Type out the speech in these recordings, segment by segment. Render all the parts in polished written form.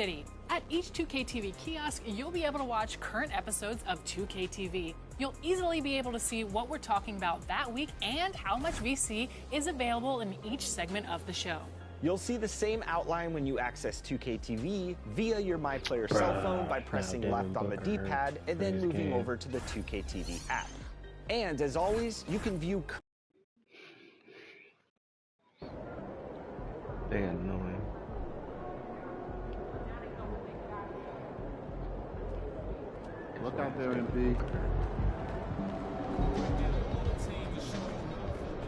City. At each 2K TV kiosk, you'll be able to watch current episodes of 2K TV. You'll easily be able to see what we're talking about that week and how much VC is available in each segment of the show. You'll see the same outline when you access 2K TV via your MyPlayer cell phone by pressing left on the D-pad and then moving over to the 2K TV app. And as always, you can view... They annoying. Look out there, MP.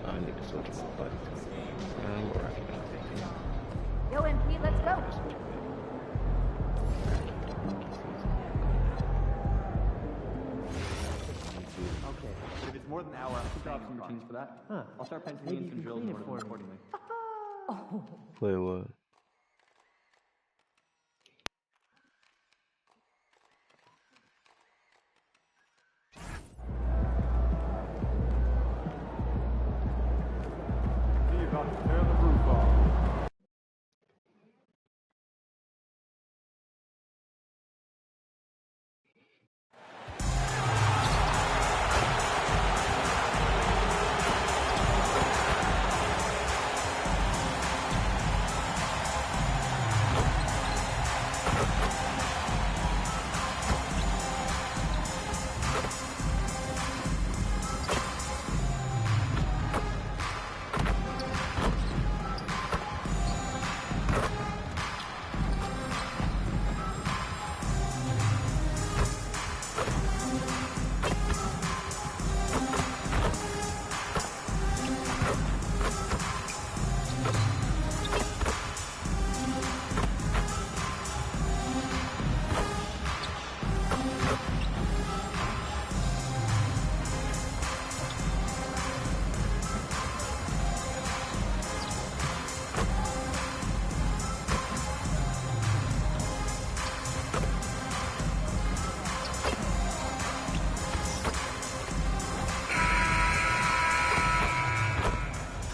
I need to switch my button. We're rocking out there. Yo, MP, let's go. Okay, but if it's more than an hour, I'll kick off some routines for that. Huh. I'll start penciling in some drills and order them accordingly. Oh. Play what? He's about to tear the roof off.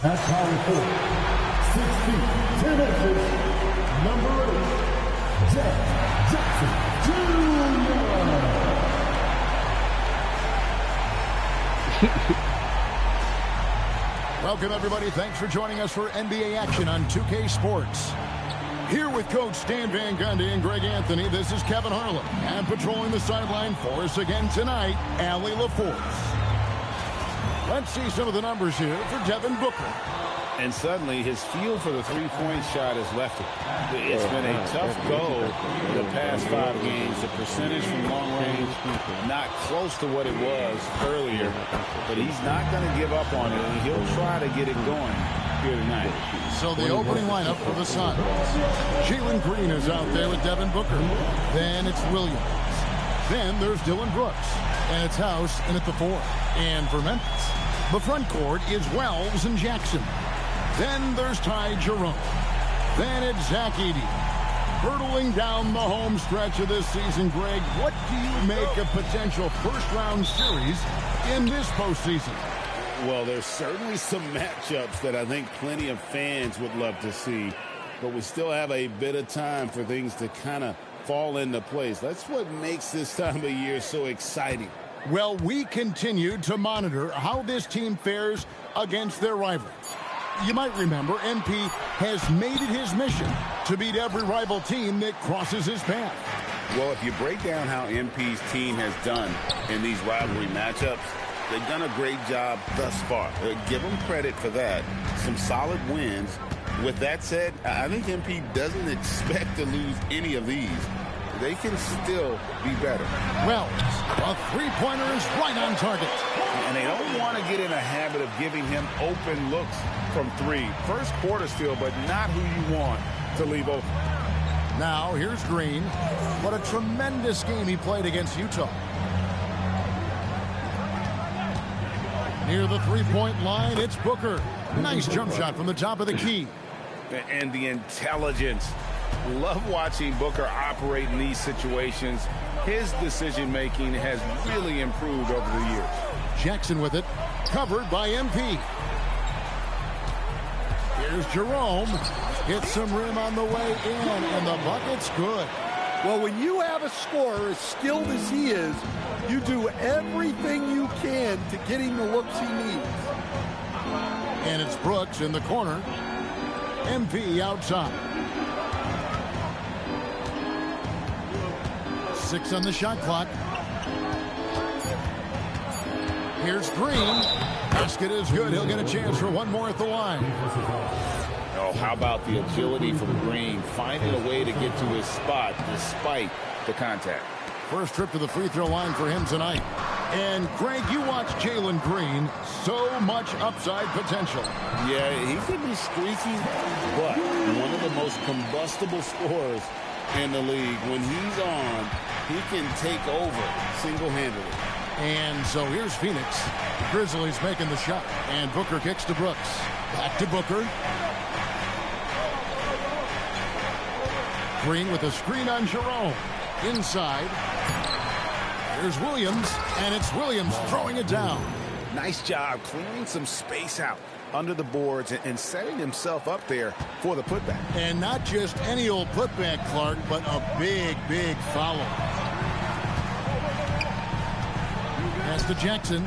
At power forward, 6 feet, 10 inches, number 8, Jack Jackson Jr. Welcome, everybody. Thanks for joining us for NBA action on 2K Sports. Here with Coach Stan Van Gundy and Greg Anthony, this is Kevin Harlan. And patrolling the sideline for us again tonight, Allie LaForce. Let's see some of the numbers here for Devin Booker. And suddenly his feel for the three-point shot has left him. It's been a tough go the past 5 games. The percentage from long range, not close to what it was earlier. But he's not going to give up on it, and he'll try to get it going here tonight. So the opening lineup for the Suns. Jalen Green is out there with Devin Booker. Then it's Williams. Then there's Dylan Brooks. And it's House in at the 4. And for Memphis, the front court is Wells and Jackson. Then there's Ty Jerome. Then it's Zach Edey. Hurtling down the home stretch of this season, Greg, what do you make of potential first-round series in this postseason? Well, there's certainly some matchups that I think plenty of fans would love to see. But we still have a bit of time for things to kind of fall into place. That's what makes this time of year so exciting. Well, we continue to monitor how this team fares against their rivals. You might remember MP has made it his mission to beat every rival team that crosses his path. Well, if you break down how MP's team has done in these rivalry matchups, they've done a great job thus far. Give them credit for that. Some solid wins. With that said, I think MP doesn't expect to lose any of these. They can still be better. Wells, a three-pointer is right on target. And they don't want to get in a habit of giving him open looks from 3. First quarter still, but not who you want to leave open. Now, here's Green. What a tremendous game he played against Utah. Near the three-point line, it's Booker. Nice jump shot from the top of the key. And the intelligence. Love watching Booker operate in these situations. His decision-making has really improved over the years. Jackson with it, covered by MP. Here's Jerome, Hits some rim on the way in, and the bucket's good. Well, when you have a scorer as skilled as he is, you do everything you can to get him the looks he needs. And it's Brooks in the corner. MP outside. 6 on the shot clock. Here's Green. Basket is good. He'll get a chance for one more at the line. Oh, how about the agility from Green, finding a way to get to his spot despite the contact. First trip to the free throw line for him tonight. And, Greg, you watch Jalen Green. So much upside potential. Yeah, he can be streaky, but one of the most combustible scorers in the league. When he's on, he can take over single-handedly. And so here's Phoenix. Grizzlies making the shot. And Booker kicks to Brooks. Back to Booker. Green with a screen on Jerome. Inside. Here's Williams. And it's Williams throwing it down. Nice job clearing some space out under the boards and setting himself up there for the putback. And not just any old putback, Clark, but a big, big foul. Pass to Jackson.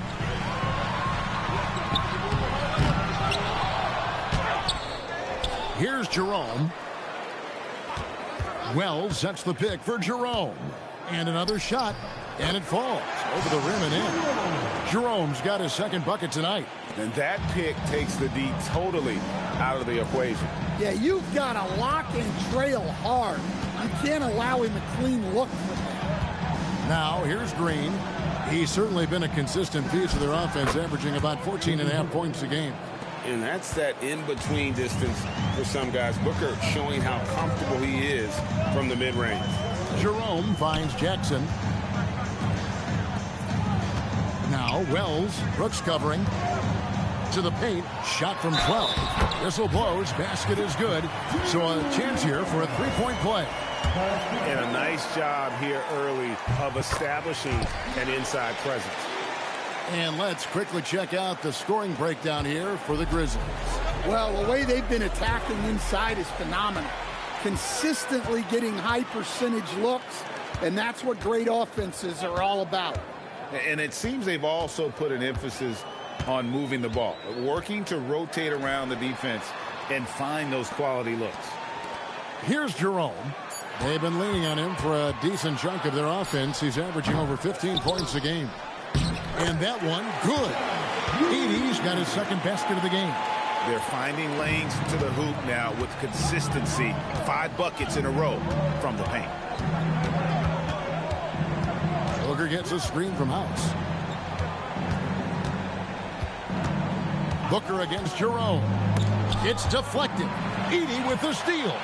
Here's Jerome. Wells sets the pick for Jerome. And another shot. And it falls over the rim and in. Jerome's got his second bucket tonight. And that pick takes the D totally out of the equation. Yeah, you've got to lock and trail hard. You can't allow him a clean look from that. Now, here's Green. He's certainly been a consistent piece of their offense, averaging about 14.5 points a game. And that's that in-between distance for some guys. Booker showing how comfortable he is from the mid-range. Jerome finds Jackson. Now Wells, Brooks covering. To the paint, shot from 12. Whistle blows, basket is good. So a chance here for a three-point play. And a nice job here early of establishing an inside presence. And let's quickly check out the scoring breakdown here for the Grizzlies. Well, the way they've been attacking inside is phenomenal. Consistently getting high percentage looks, and that's what great offenses are all about. And it seems they've also put an emphasis on moving the ball, working to rotate around the defense and find those quality looks. Here's Jerome. They've been leaning on him for a decent chunk of their offense. He's averaging over 15 points a game. And that one, good. Edey's got his second basket of the game. They're finding lanes to the hoop now with consistency. 5 buckets in a row from the paint. Booker gets a screen from House. Booker against Jerome. It's deflected. Edey with the steal.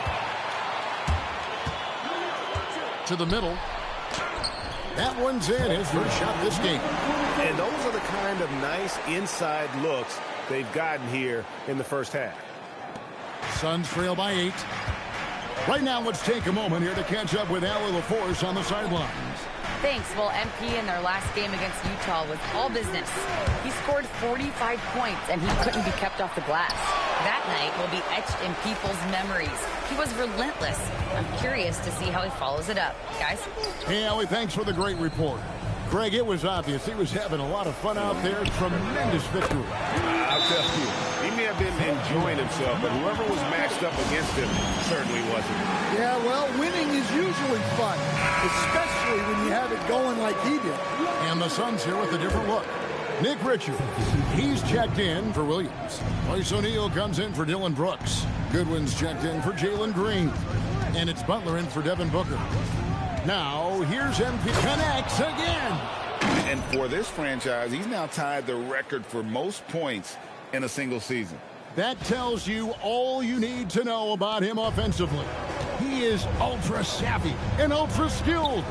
To the middle. That one's in. His first shot this game. And those are the kind of nice inside looks they've gotten here in the first half. Suns trail by 8. Right now, let's take a moment here to catch up with Allie LaForce on the sidelines. Thanks. Well, MP in their last game against Utah was all business. He scored 45 points, and he couldn't be kept off the glass. That night will be etched in people's memories. He was relentless. I'm curious to see how he follows it up. Guys? Hey, Allie, thanks for the great report. Greg, it was obvious he was having a lot of fun out there. Tremendous victory. I'll tell you, he may have been enjoying himself, but whoever was matched up against him certainly wasn't. Yeah, well, winning is usually fun, especially when you have it going like he did. And the Suns here with a different look. Nick Richards, he's checked in for Williams. Royce O'Neal comes in for Dylan Brooks. Goodwin's checked in for Jalen Green. And it's Butler in for Devin Booker. Now, here's MP. Connects again. And for this franchise, he's now tied the record for most points in a single season. That tells you all you need to know about him offensively. He is ultra savvy and ultra skilled.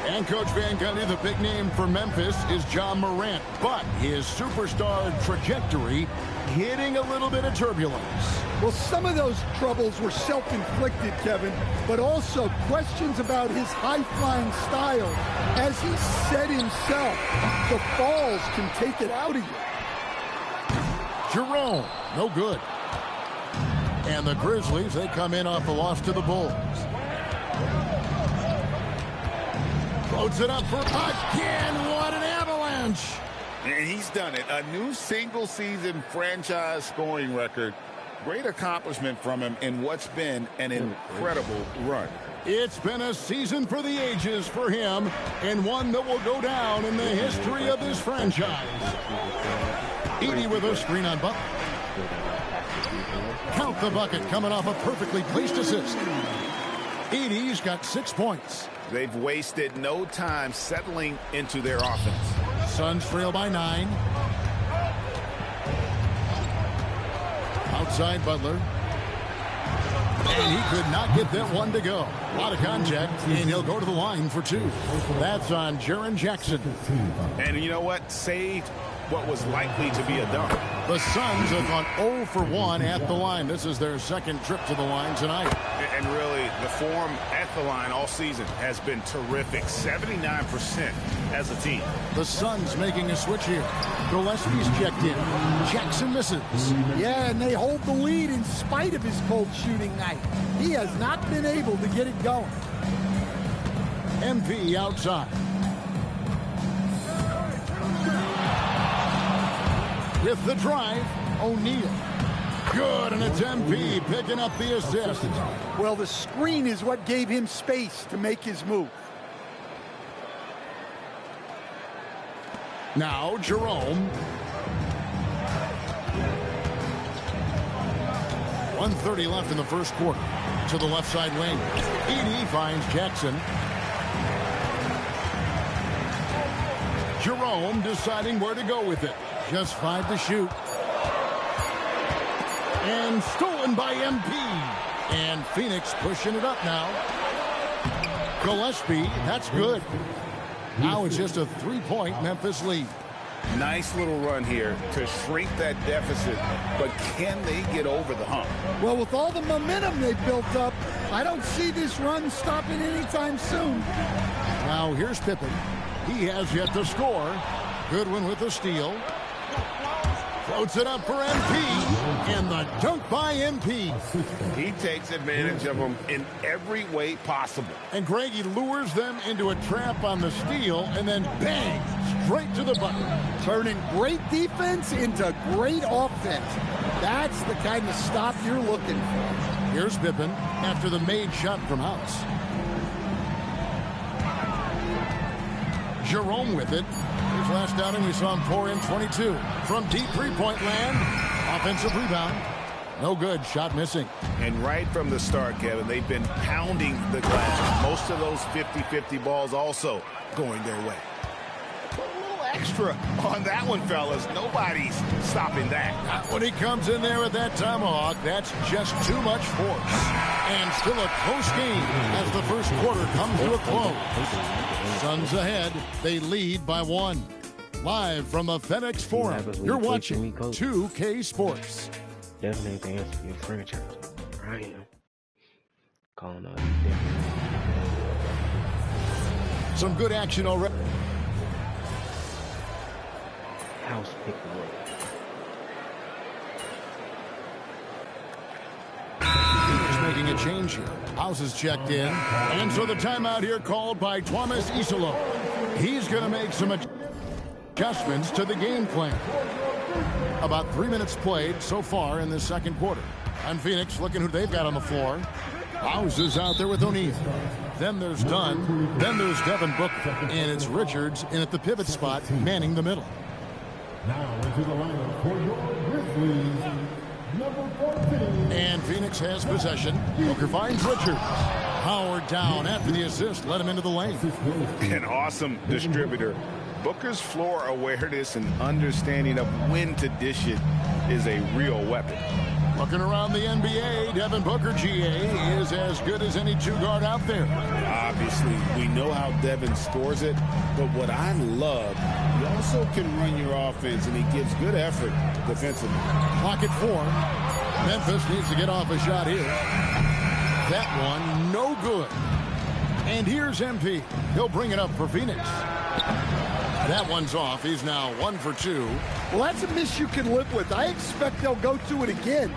And Coach Van Gundy, the big name for Memphis, is John Morant. But his superstar trajectory hitting a little bit of turbulence. Well, some of those troubles were self-inflicted, Kevin, but also questions about his high-flying style. As he said himself, the falls can take it out of you. Jerome, no good. And the Grizzlies, they come in off the loss to the Bulls. Floats it up for again. What an avalanche. And he's done it. A new single-season franchise scoring record. Great accomplishment from him in what's been an incredible run. It's been a season for the ages for him, and one that will go down in the history of this franchise. Edey with a screen on Butler. Count the bucket coming off a perfectly placed assist. Edey's got 6 points. They've wasted no time settling into their offense. Suns trail by 9. Outside Butler. And he could not get that one to go. A lot of contact, and he'll go to the line for 2. That's on Jaren Jackson. And you know what? Saved what was likely to be a dunk. The Suns have gone 0 for 1 at the line. This is their second trip to the line tonight. And really, the form at the line all season has been terrific. 79% as a team. The Suns making a switch here. Gillespie's checked in. Jackson misses. Yeah, and they hold the lead in spite of his cold shooting night. He has not been able to get it going. MP outside. With the drive, O'Neal. Good, and it's MP picking up the assist. Well, the screen is what gave him space to make his move. Now, Jerome. 1:30 left in the first quarter. To the left side wing. Edey finds Jackson. Jerome deciding where to go with it. Just 5 to shoot. And stolen by MP. And Phoenix pushing it up now. Gillespie, that's good. Now it's just a 3-point Memphis lead. Nice little run here to shrink that deficit, but can they get over the hump? Well, with all the momentum they've built up, I don't see this run stopping anytime soon. Now here's Pippen. He has yet to score. Goodwin with the steal. Floats it up for MP. And the dunk by MP. He takes advantage of them in every way possible. And Greg, he lures them into a trap on the steal and then bang, straight to the bucket. Turning great defense into great offense. That's the kind of stop you're looking for. Here's Pippen after the made shot from House. Jerome with it. His last outing, we saw him pour in 22. From deep three-point land, offensive rebound. No good, shot missing. And right from the start, Kevin, they've been pounding the glass. Most of those 50-50 balls also going their way. Put a little extra on that one, fellas. Nobody's stopping that. Not when he comes in there with that tomahawk. That's just too much force. And still a close game as the first quarter comes to a close. Suns ahead. They lead by 1. Live from the FedEx Forum, you're watching 2K Sports. Definitely the answer for your franchise. Where I am. Calling out Some good action already. House pick the road. Making a change here. House is checked in. And so the timeout here called by Thomas Isolo. He's going to make some adjustments to the game plan. About 3 minutes played so far in the second quarter. And Phoenix looking who they've got on the floor. House is out there with O'Neal. Then there's Dunn. Then there's Devin Booker. And it's Richards in at the pivot spot, manning the middle. Now into the lineup for your Grizzlies. And Phoenix has possession. Booker finds Richards. Howard down after the assist. Let him into the lane. An awesome distributor. Booker's floor awareness and understanding of when to dish it is a real weapon. Looking around the NBA, Devin Booker, GA, is as good as any two-guard out there. Obviously, we know how Devin scores it, but what I love, he also can run your offense, and he gives good effort defensively. Clock at 4. Memphis needs to get off a shot here. That one, no good. And here's MP. He'll bring it up for Phoenix. That one's off. He's now 1 for 2. Well, that's a miss you can live with. I expect they'll go to it again.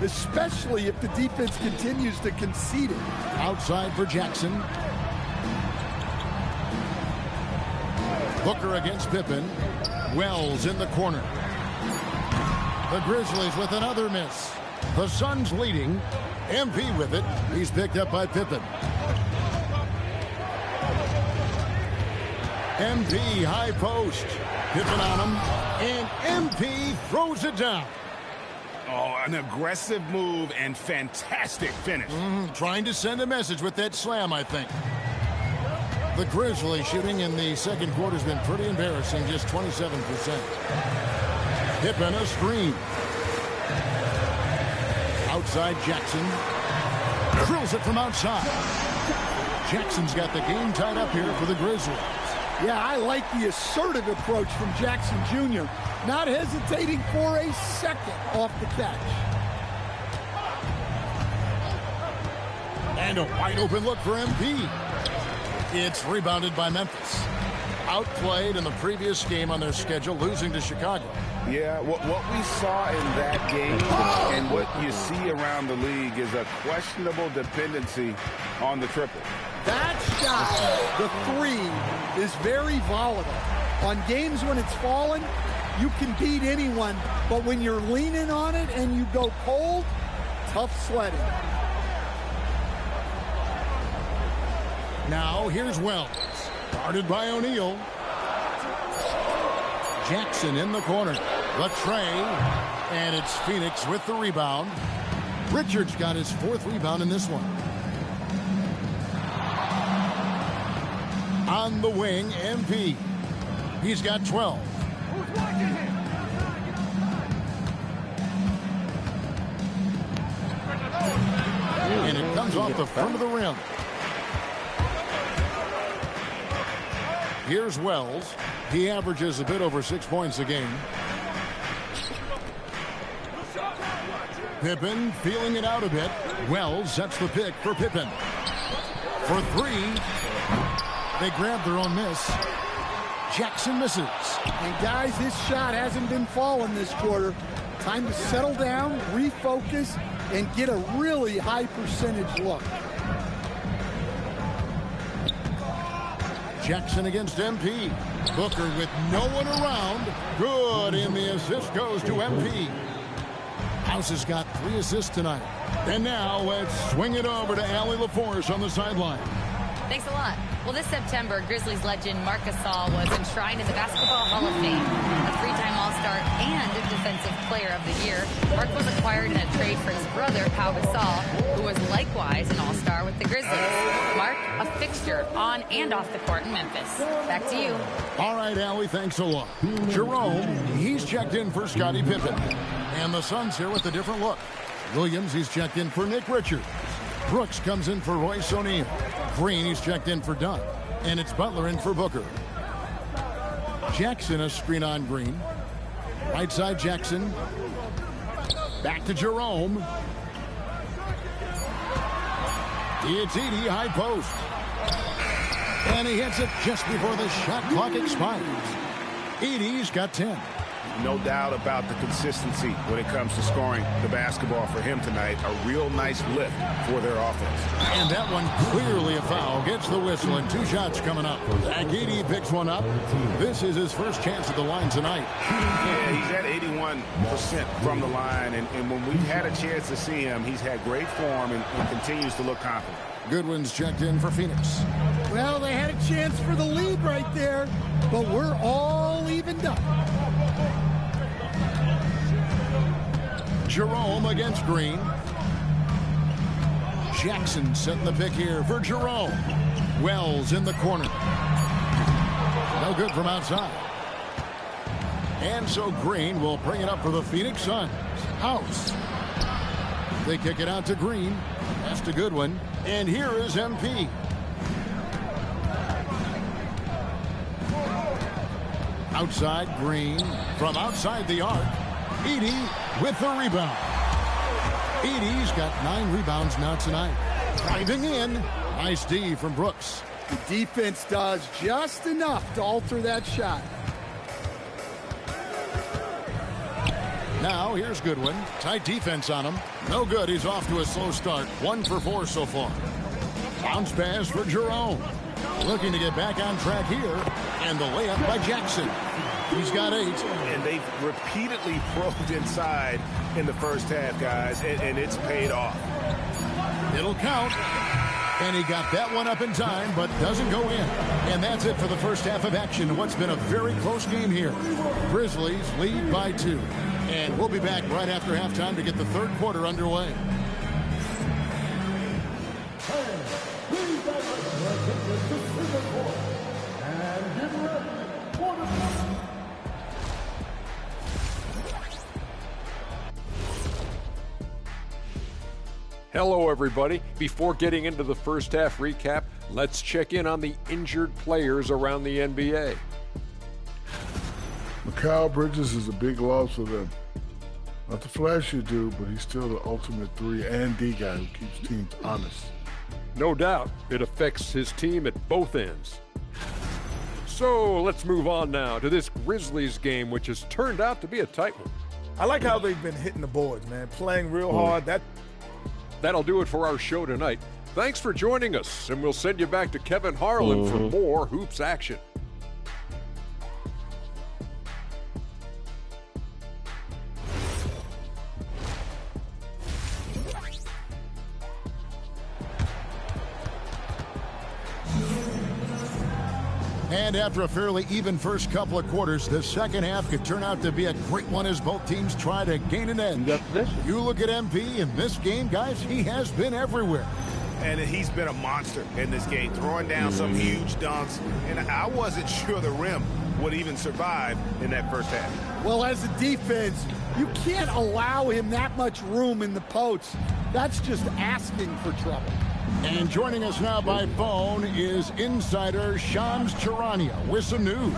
especially if the defense continues to concede it. Outside for Jackson. Booker against Pippen. Wells in the corner. The Grizzlies with another miss. The Suns leading. MP with it. He's picked up by Pippen. MP high post. Pippen on him. And MP throws it down. Oh, an aggressive move and fantastic finish. Trying to send a message with that slam, I think. The Grizzlies shooting in the second quarter has been pretty embarrassing, just 27%. Pippen a screen. Outside Jackson. Drills it from outside. Jackson's got the game tied up here for the Grizzlies. Yeah, I like the assertive approach from Jackson Jr. Not hesitating for a second off the catch. And a wide open look for MP. It's rebounded by Memphis. Outplayed in the previous game on their schedule, losing to Chicago. Yeah, what we saw in that game and what you see around the league is a questionable dependency on the triple. That shot, the three, is very volatile. On games when it's fallen, you can beat anyone, but when you're leaning on it and you go cold, tough sledding. Now here's Wells, guarded by O'Neal. Jackson in the corner. Latray, and it's Phoenix with the rebound. Richards got his fourth rebound in this one. On the wing, MP. He's got 12. And it comes off the front of the rim. Here's Wells. He averages a bit over 6 points a game. Pippen feeling it out a bit. Wells sets the pick for Pippen. For three. They grab their own miss. Jackson misses. And guys, his shot hasn't been falling this quarter. Time to settle down, refocus, and get a really high percentage look. Jackson against MP. Booker with no one around. Good, and the assist goes to MP. House has got 3 assists tonight. And now let's swing it over to Allie LaForce on the sideline. Thanks a lot. Well, this September, Grizzlies legend Marc Gasol was enshrined in the Basketball Hall of Fame. A 3-time All-Star and Defensive Player of the Year, Marc was acquired in a trade for his brother, Pau Gasol, who was likewise an All-Star with the Grizzlies. Marc, a fixture on and off the court in Memphis. Back to you. All right, Allie, thanks a lot. Jerome, he's checked in for Scottie Pippen. And the Suns here with a different look. Williams, he's checked in for Nick Richards. Brooks comes in for Royce O'Neal. Green, he's checked in for Dunn. And it's Butler in for Booker. Jackson, a screen on Green. Right side Jackson. Back to Jerome. It's Edey, high post. And he hits it just before the shot clock expires. Edey's got 10. No doubt about the consistency when it comes to scoring the basketball for him tonight. A real nice lift for their offense. And that one clearly a foul. Gets the whistle and 2 shots coming up. Zach Edey picks one up. This is his first chance at the line tonight. Yeah, he's at 81% from the line. And when we've had a chance to see him, he's had great form and continues to look confident. Goodwin's checked in for Phoenix. Well, they had a chance for the lead right there, but we're all evened up. Jerome against Green. Jackson setting the pick here for Jerome. Wells in the corner. No good from outside. And so Green will bring it up for the Phoenix Suns. House. They kick it out to Green. That's a good one. And here is MP. Outside Green. From outside the arc. Edey with the rebound. Edey's got 9 rebounds now tonight. Driving in. Nice D from Brooks. The defense does just enough to alter that shot. Now here's Goodwin. Tight defense on him. No good. He's off to a slow start. 1 for 4 so far. Bounce pass for Jerome. Looking to get back on track here. And the layup by Jackson. He's got 8. And they've repeatedly probed inside in the first half, guys, and it's paid off. It'll count. And he got that one up in time, but doesn't go in. And that's it for the first half of action. What's been a very close game here. Grizzlies lead by 2. And we'll be back right after halftime to get the third quarter underway. Hello, everybody. Before getting into the first half recap, let's check in on the injured players around the NBA. Mikal Bridges is a big loss for them. Not the flashy dude, but he's still the ultimate 3 and D guy who keeps teams honest. No doubt, it affects his team at both ends. So let's move on now to this Grizzlies game, which has turned out to be a tight one. I like how they've been hitting the boards, man, playing real hard. That'll do it for our show tonight. Thanks for joining us, and we'll send you back to Kevin Harlan for more hoops action. And after a fairly even first couple of quarters, the second half could turn out to be a great one as both teams try to gain an edge. You look at MP in this game, guys, he has been everywhere. And he's been a monster in this game, throwing down some huge dunks. And I wasn't sure the rim would even survive in that first half. Well, as a defense, you can't allow him that much room in the post. That's just asking for trouble. And joining us now by phone is insider Shams Charania with some news.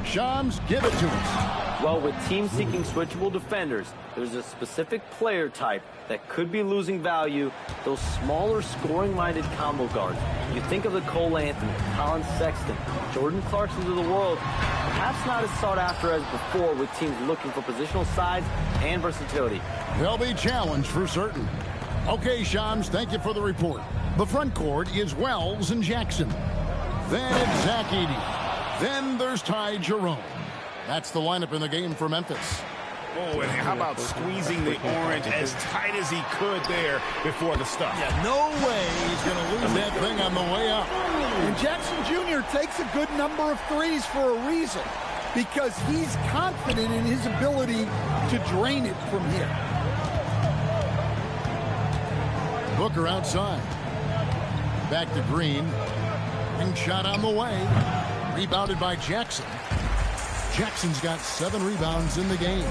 Shams, give it to us. Well, with teams seeking switchable defenders, there's a specific player type that could be losing value, those smaller scoring-minded combo guards. You think of the Cole Anthony, Colin Sexton, Jordan Clarksons of the world, perhaps not as sought after as before with teams looking for positional size and versatility. They'll be challenged for certain. Okay, Shams, thank you for the report. The front court is Wells and Jackson. Then it's Zach Edey. Then there's Ty Jerome. That's the lineup in the game for Memphis. Oh, and how about squeezing the orange as tight as he could there before the stuff? Yeah, no way he's going to lose that thing on the way up. And Jackson Jr. takes a good number of threes for a reason, because he's confident in his ability to drain it from here. Booker outside. Back to Green. And shot on the way. Rebounded by Jackson. Jackson's got 7 rebounds in the game.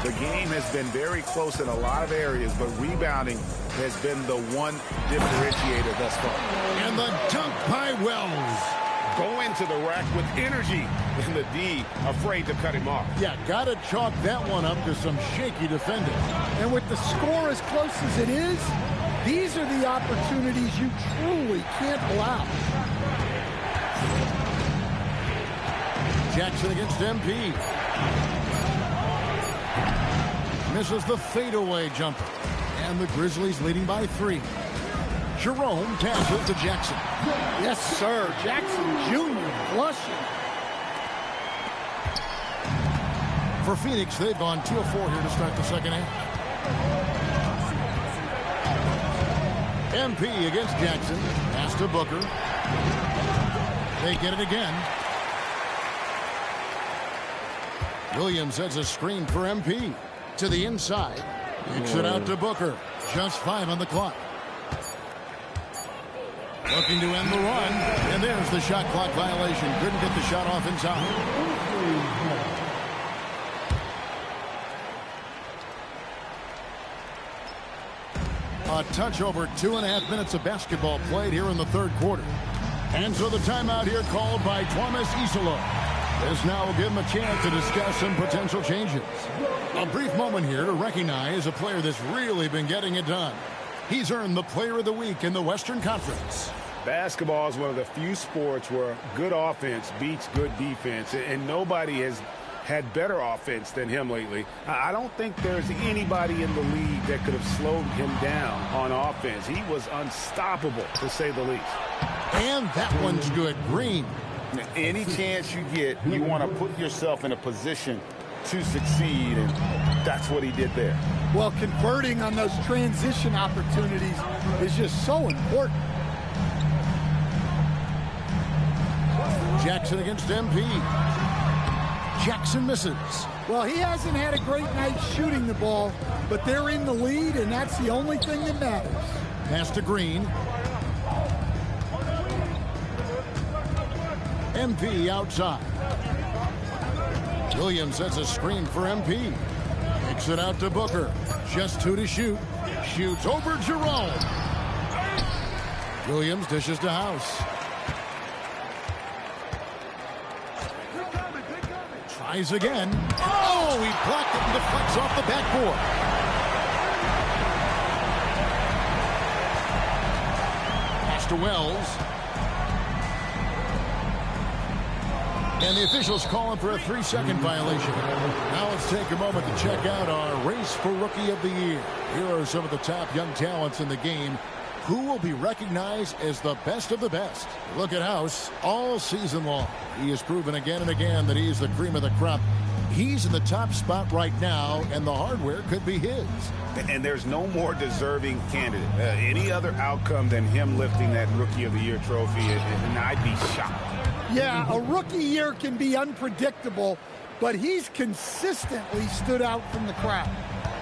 The game has been very close in a lot of areas, but rebounding has been the one differentiator thus far. And the dunk by Wells. Going to the rack with energy, and the D afraid to cut him off. Yeah, got to chalk that one up to some shaky defending. And with the score as close as it is, these are the opportunities you truly can't allow. Jackson against MP. Misses the fadeaway jumper. And the Grizzlies leading by 3. Jerome passes to Jackson. Yes, sir. Jackson Jr. flushing. For Phoenix, they've gone 2 of 4 here to start the second half. MP against Jackson. Pass to Booker. They get it again. Williams has a screen for MP. To the inside. Kicks it out to Booker. Just 5 on the clock. Looking to end the run. And there's the shot clock violation. Couldn't get the shot off in time. A touch over 2.5 minutes of basketball played here in the third quarter. And so the timeout here called by Thomas Isolo. This now will give him a chance to discuss some potential changes. A brief moment here to recognize a player that's really been getting it done. He's earned the Player of the Week in the Western Conference. Basketball is one of the few sports where good offense beats good defense, and nobody has had better offense than him lately. I don't think there's anybody in the league that could have slowed him down on offense. He was unstoppable, to say the least. And that one's good. Green. Any chance you get, you want to put yourself in a position to succeed, and that's what he did there. Well, converting on those transition opportunities is just so important. Jackson against MP. Jackson misses. Well, he hasn't had a great night shooting the ball, but they're in the lead, and that's the only thing that matters. Pass to Green. MP outside. Williams sets a screen for MP. Kicks it out to Booker. Just 2 to shoot. Shoots over Jerome. Williams dishes to House. Tries again. Oh, he blocked it and deflects off the backboard. Pass to Wells. And the officials calling for a 3-second violation. Now let's take a moment to check out our race for Rookie of the Year. Here are some of the top young talents in the game who will be recognized as the best of the best. Look at House all season long. He has proven again and again that he is the cream of the crop. He's in the top spot right now, and the hardware could be his. And there's no more deserving candidate. Any other outcome than him lifting that Rookie of the Year trophy, and I'd be shocked. Yeah, a rookie year can be unpredictable, but he's consistently stood out from the crowd.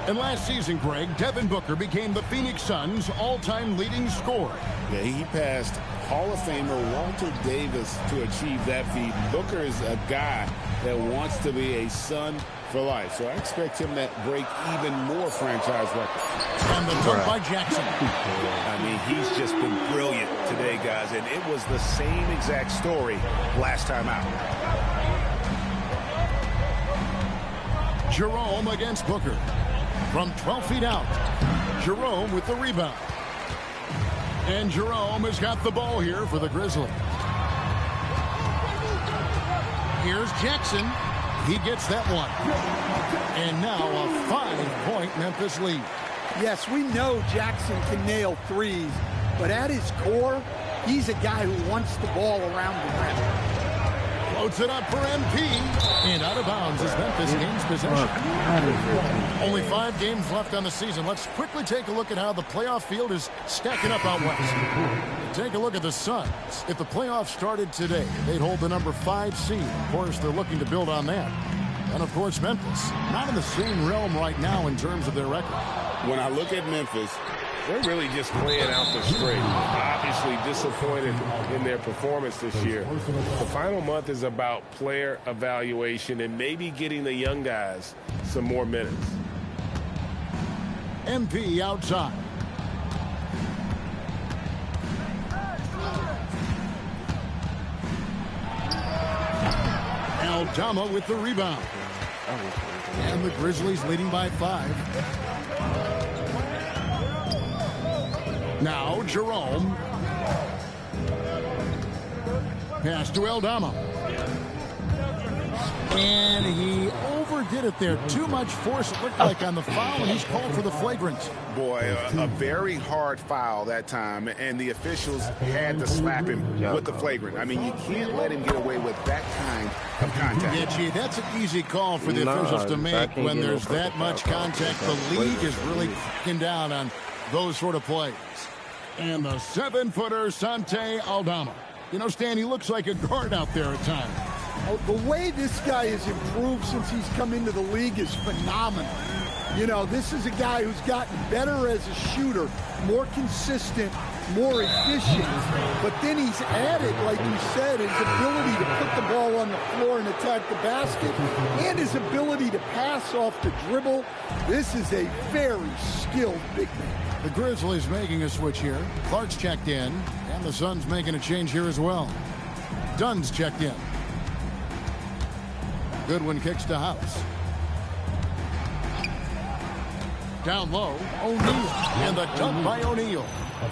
And last season, Greg, Devin Booker became the Phoenix Suns' all-time leading scorer. Yeah, he passed Hall of Famer Walter Davis to achieve that feat. Booker is a guy that wants to be a Sun for life, so I expect him to break even more franchise records. And the dunk by Jackson. I mean, he's just been brilliant today, guys, and it was the same exact story last time out. Jerome against Booker. From 12 feet out, Jerome with the rebound. And Jerome has got the ball here for the Grizzlies. Here's Jackson. He gets that one. And now a 5-point Memphis lead. Yes, we know Jackson can nail threes, but at his core, he's a guy who wants the ball around the rim. Floats it up for MP. And out of bounds as Memphis gains possession. Only 5 games left on the season. Let's quickly take a look at how the playoff field is stacking up out west. Take a look at the Suns. If the playoffs started today, they'd hold the number 5 seed. Of course, they're looking to build on that. And, of course, Memphis, not in the same realm right now in terms of their record. When I look at Memphis, they're really just playing out the string. Obviously disappointed in their performance this year. The final month is about player evaluation and maybe getting the young guys some more minutes. MP outside. Aldama with the rebound. And the Grizzlies leading by 5. Now Jerome. Pass to Aldama. And he overdid it there. Too much force, it looked like, on the foul, and he's called for the flagrant. Boy, a very hard foul that time, and the officials had to slap him with the flagrant. I mean, you can't let him get away with that kind of contact. Yeah, gee, that's an easy call for the officials to make when there's that much contact. The league is really cracking down on those sort of plays. And the 7-footer, Sante Aldama. You know, Stan, he looks like a guard out there at times. Oh, the way this guy has improved since he's come into the league is phenomenal. You know, this is a guy who's gotten better as a shooter, more consistent, more efficient. But then he's added, like you said, his ability to put the ball on the floor and attack the basket, and his ability to pass off the dribble. This is a very skilled big man. The Grizzlies making a switch here. Clark's checked in, and the Suns making a change here as well. Dunn's checked in. Goodwin kicks to House. Down low, O'Neal. And the dunk by O'Neal.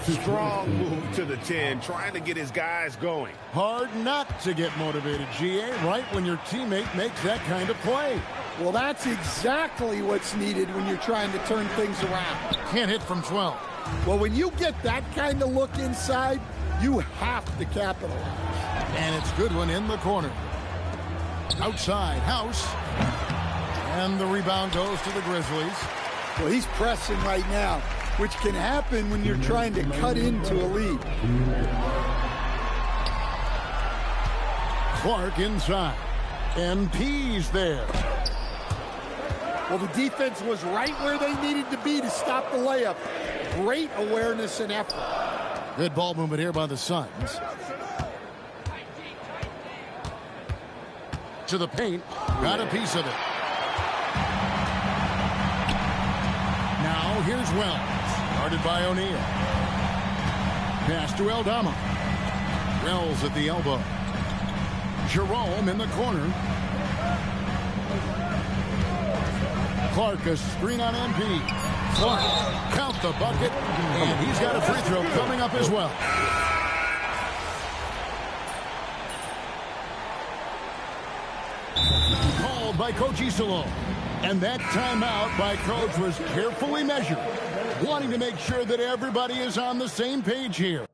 Strong move to the 10, trying to get his guys going. Hard not to get motivated, GA, right when your teammate makes that kind of play. Well, that's exactly what's needed when you're trying to turn things around. Can't hit from 12. Well, when you get that kind of look inside, you have to capitalize. And it's Goodwin in the corner. Outside, House. And the rebound goes to the Grizzlies. Well, he's pressing right now, which can happen when you're trying to cut into a lead. Clark inside. MP's there. Well, the defense was right where they needed to be to stop the layup. Great awareness and effort. Good ball movement here by the Suns. To the paint. Got a piece of it. Now here's Wells. Guarded by O'Neal. Pass to Aldama. Wells at the elbow. Jerome in the corner. Clark, a screen on MP. Clark, count the bucket, and he's got a free throw coming up as well. Called by Coach Isolo. And that timeout by Coach was carefully measured, wanting to make sure that everybody is on the same page here.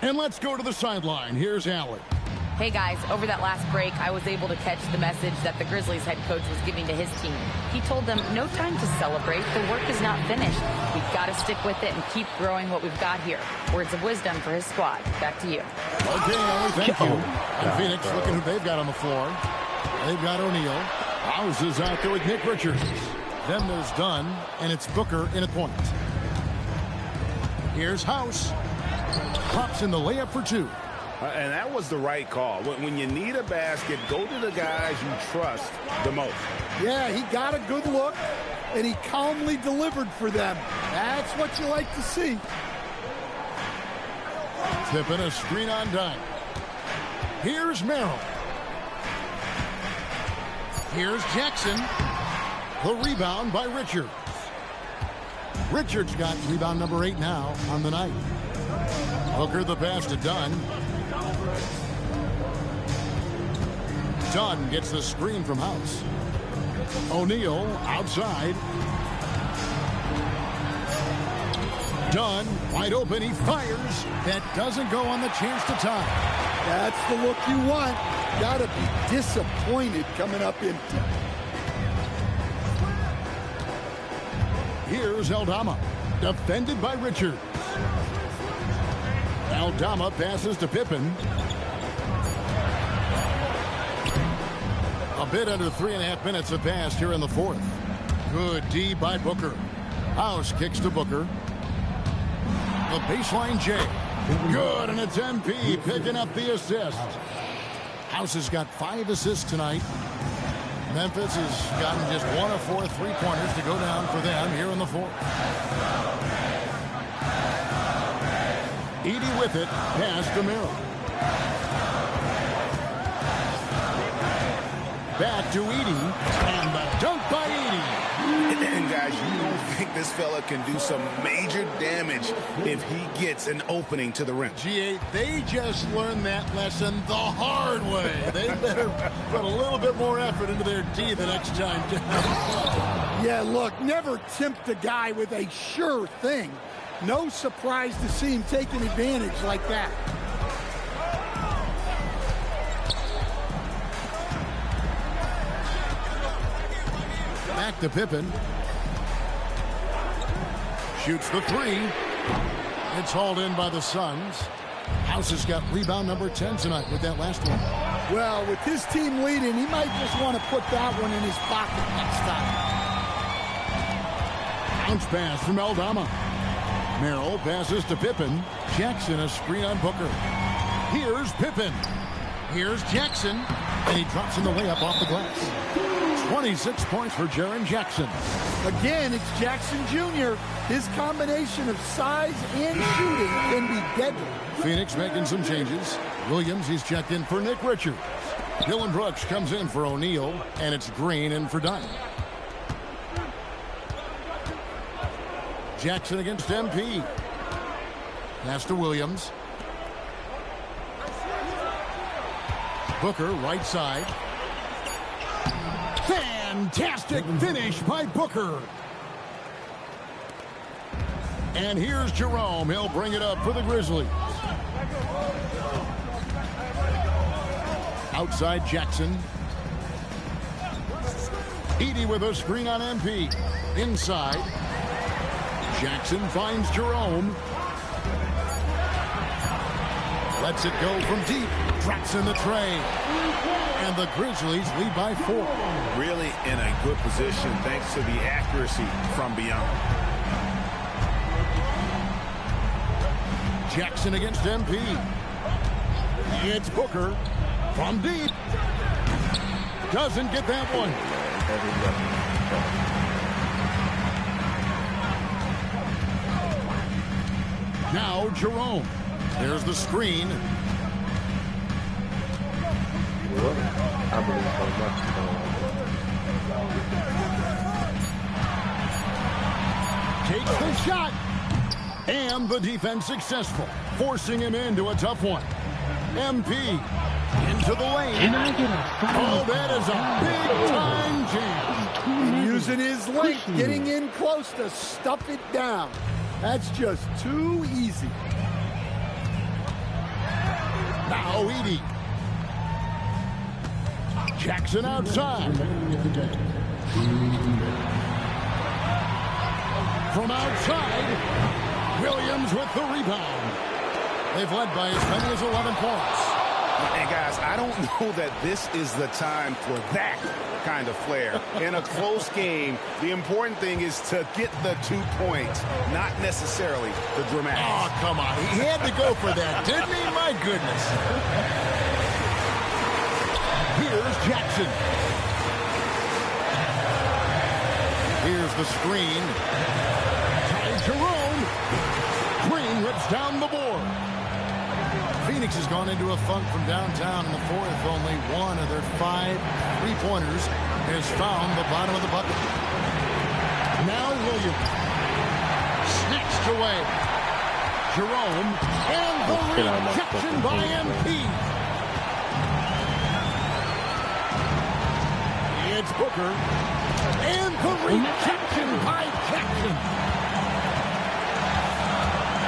And let's go to the sideline. Here's Allen. Hey guys, over that last break, I was able to catch the message that the Grizzlies head coach was giving to his team. He told them, no time to celebrate. The work is not finished. We've got to stick with it and keep growing what we've got here. Words of wisdom for his squad. Back to you. Okay, Ellie, thank you. And Phoenix, looking who they've got on the floor. They've got O'Neal. House is out there with Nick Richards. Then there's Dunn, and it's Booker in at point. Here's House. Pops in the layup for two. And that was the right call. When you need a basket, go to the guys you trust the most. Yeah, he got a good look, and he calmly delivered for them. That's what you like to see. Tipping a screen on Dunn. Here's Merrill. Here's Jackson. The rebound by Richards. Richards got rebound number 8 now on the night. Hooker the pass to Dunn. Dunn gets the screen from House. O'Neal outside. Dunn wide open. He fires. That doesn't go on the chance to tie. That's the look you want. Gotta be disappointed coming up empty. Here's Aldama. Defended by Richards. Aldama passes to Pippen. A bit under 3.5 minutes have passed here in the fourth. Good D by Booker. House kicks to Booker. The baseline J. Good, and it's MP picking up the assist. House has got 5 assists tonight. Memphis has gotten just 1 of 4 3-pointers to go down for them here in the fourth. Edey with it. Pass to Merrill. Back to Edey. And the dunk by Edey. And guys, you don't think this fella can do some major damage if he gets an opening to the rim. GA, they just learned that lesson the hard way. They better put a little bit more effort into their D the next time. Yeah, look, never tempt a guy with a sure thing. No surprise to see him taking advantage like that. Back to Pippen. Shoots the 3. It's hauled in by the Suns. House has got rebound number 10 tonight with that last one. Well, with his team leading, he might just want to put that one in his pocket next time. Bounce pass from Aldama. Merrill passes to Pippen. Jackson a screen on Booker. Here's Pippen. Here's Jackson. And he drops in the layup off the glass. 26 points for Jaren Jackson. Again, it's Jackson Jr. His combination of size and shooting can be deadly. Phoenix making some changes. Williams, he's checked in for Nick Richards. Dylan Brooks comes in for O'Neal, and it's Green in for Dunn. Jackson against MP. Pass to Williams. Booker, right side. Fantastic finish by Booker. And here's Jerome. He'll bring it up for the Grizzlies. Outside Jackson. Edey with a screen on MP. Inside. Jackson finds Jerome. Lets it go from deep. Drops in the tray. And the Grizzlies lead by 4. Really in a good position thanks to the accuracy from beyond. Jackson against MP. It's Booker from deep. Doesn't get that one. Now Jerome. There's the screen. Takes the shot. And the defense successful, forcing him into a tough one. MP into the lane. Can I get a foul? Oh, that is a big-time jam. Using his length, getting in close to stuff it down. That's just too easy. Now Edey. Jackson outside. From outside, Williams with the rebound. They've led by as many as 11 points. And guys, I don't know that this is the time for that kind of flair. In a close game, the important thing is to get the 2 points, not necessarily the dramatics. Oh, come on. He had to go for that, didn't he? My goodness. Here's Jackson. Here's the screen. Ty Jerome. Green rips down the board. Phoenix has gone into a funk from downtown in the fourth. Only one of their 5 3-pointers has found the bottom of the bucket. Now Williams. Snatched away. Jerome. And the rejection by MP. It's Booker. And the rejection by Jackson.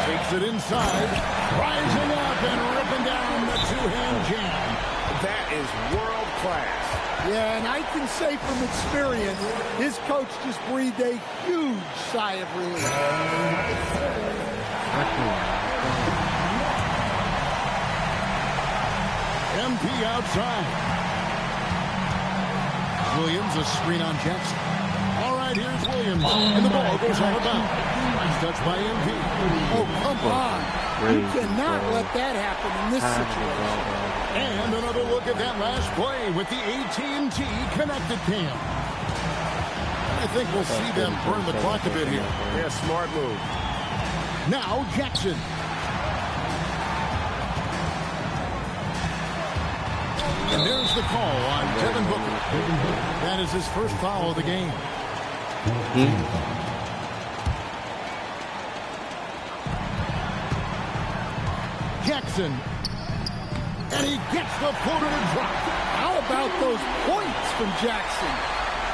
Takes it inside. Rising up and ripping down the 2-hand jam. That is world class. Yeah, and I can say from experience, his coach just breathed a huge sigh of relief. MP outside. Williams, a screen on Jackson. All right, here's Williams. And the ball goes out of bounds. Nice touch by MP. Oh, come on. You cannot let that happen in this situation. And another look at that last play with the AT&T Connected Cam. I think we'll see them burn the clock a bit here. Yeah, smart move. Now Jackson. And there's the call on Devin Booker. That is his first foul of the game. Jackson. And he gets the floater to drop. How about those points from Jackson?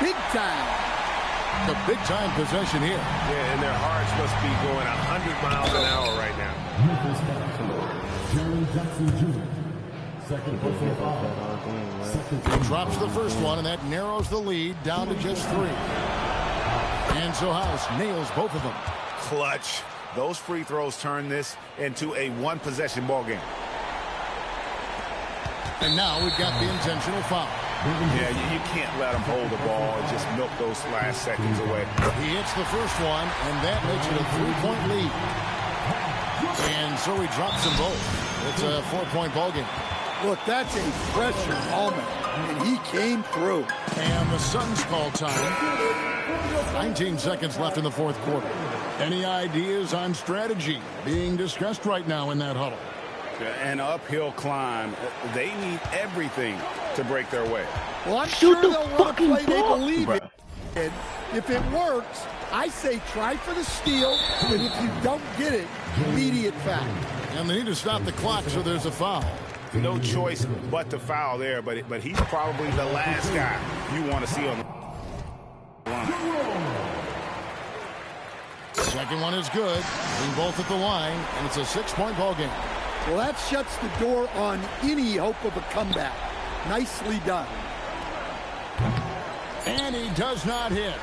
Big time. The big-time possession here. Yeah, and their hearts must be going 100 miles an hour right now. Jaren Jackson Jr. Second personal foul. He drops the first one, and that narrows the lead down to just 3. And so House nails both of them. Clutch. Those free throws turn this into a one-possession ball game. And now we've got the intentional foul. Yeah, you can't let them hold the ball and just milk those last seconds away. He hits the first one, and that makes it a 3-point lead. And so he drops them both. It's a 4-point ball game. Look, that's a pressure moment, and he came through. And the Suns call time. 19 seconds left in the fourth quarter. Any ideas on strategy being discussed right now in that huddle? An uphill climb. They need everything to break their way. Well, I'm sure they'll run a play they believe in. If it works, I say try for the steal, and if you don't get it, immediate foul. And they need to stop the clock, so there's a foul. No choice but to foul there, but he's probably the last guy you want to see on the line. Second one is good. Being both at the line, and it's a 6-point ball game. Well, that shuts the door on any hope of a comeback. Nicely done. And he does not hit.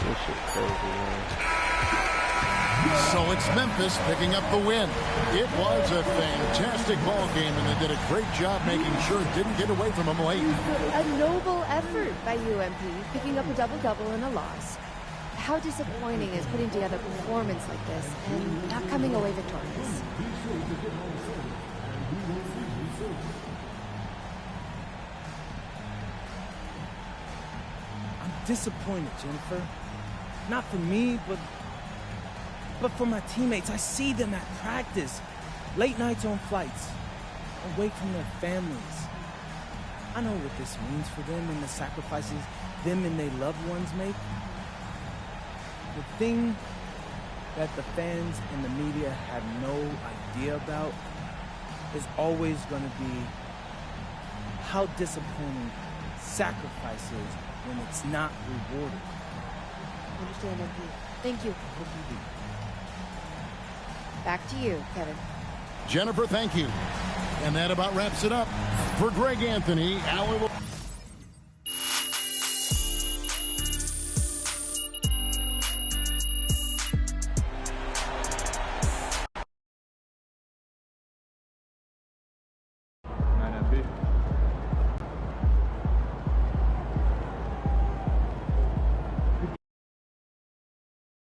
This shit crazy, man. So it's Memphis picking up the win. It was a fantastic ball game, and they did a great job making sure it didn't get away from them late. A noble effort by UMP, picking up a double-double in a loss. How disappointing is putting together a performance like this and not coming away victorious? I'm disappointed, Jennifer. Not for me, but for my teammates. I see them at practice, late nights on flights, away from their families. I know what this means for them and the sacrifices them and their loved ones make. The thing that the fans and the media have no idea about is always going to be how disappointing sacrifice is when it's not rewarded. Understand, MP. Thank you. Back to you, Kevin. Jennifer, thank you. And that about wraps it up. For Greg Anthony, Allie...